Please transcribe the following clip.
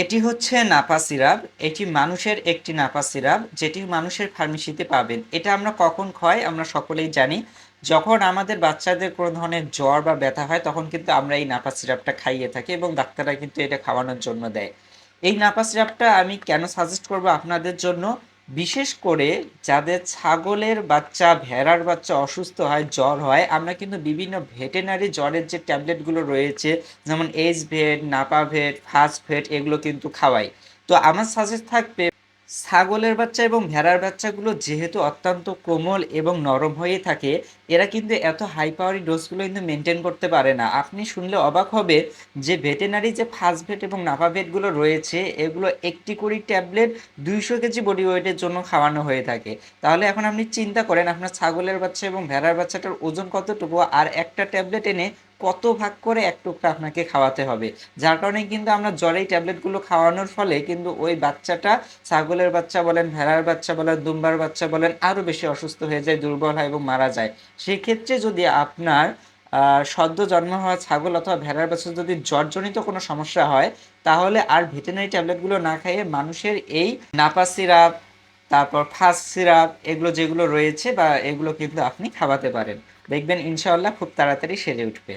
এটি হচ্ছে নাপা সিরাপ। এটি মানুষের একটি নাপা সিরাপ, যেটি মানুষের ফার্মেসিতে পাবেন। এটা আমরা কখন খাই আমরা সকলেই জানি। যখন আমাদের বাচ্চাদের কোনো ধরনের জ্বর বা ব্যথা হয় তখন কিন্তু আমরা এই নাপা সিরাপটা খাইয়ে থাকি এবং ডাক্তাররা কিন্তু এটা খাওয়ানোর জন্য দেয়। এই নাপা সিরাপটা আমি কেন সাজেস্ট করব আপনাদের জন্য, বিশেষ করে যাদের ছাগলের বাচ্চা, ভেড়ার বাচ্চা অসুস্থ হয়, জ্বর হয়, আমরা কিন্তু বিভিন্ন ভেটেনারি জ্বরের যে ট্যাবলেটগুলো রয়েছে, যেমন এইচ ভেট, নাপা ভেট, ফাস্ট ভেট, এগুলো কিন্তু খাওয়াই। তো আমার সাজেস্ট থাকবে, ছাগলের বাচ্চা এবং ভেড়ার বাচ্চাগুলো যেহেতু অত্যন্ত কোমল এবং নরম হয়ে থাকে, এরা কিন্তু এত হাই পাওয়ারি ডোজগুলো কিন্তু মেনটেন করতে পারে না। আপনি শুনলে অবাক হবে যে ভেটেনারি যে ফাস্ট ভেট এবং নাপা ভেটগুলো রয়েছে, এগুলো একটি করে ট্যাবলেট 200 কেজি বডি ওয়েটের জন্য খাওয়ানো হয়ে থাকে। তাহলে এখন আপনি চিন্তা করেন আপনার ছাগলের বাচ্চা এবং ভেড়ার বাচ্চাটার ওজন কতটুকু, আর একটা ট্যাবলেট এনে কত ভাগ করে এক টুকরা আপনাকে খাওয়াতে হবে। যার কারণে কিন্তু আমরা জ্বরে এই ট্যাবলেটগুলো খাওয়ানোর ফলে কিন্তু ওই বাচ্চাটা, ছাগলের বাচ্চা বলেন, ভেড়ার বাচ্চা বলেন, দুম্বার বাচ্চা বলেন, আরও বেশি অসুস্থ হয়ে যায়, দুর্বল হয় এবং মারা যায়। সেক্ষেত্রে যদি আপনার সদ্য জন্ম হওয়া ছাগল অথবা ভেড়ার বাচ্চা যদি জ্বরজনিত কোনো সমস্যা হয়, তাহলে আর ভেটেরিনারি ট্যাবলেটগুলো না খাইয়ে মানুষের এই নাপা সিরাপ, তারপর ফাস্ট সিরাপ, এগুলো যেগুলো রয়েছে বা এগুলো কিন্তু আপনি খাওয়াতে পারেন। দেখবেন ইনশাআল্লাহ খুব তাড়াতাড়ি সেরে উঠবে।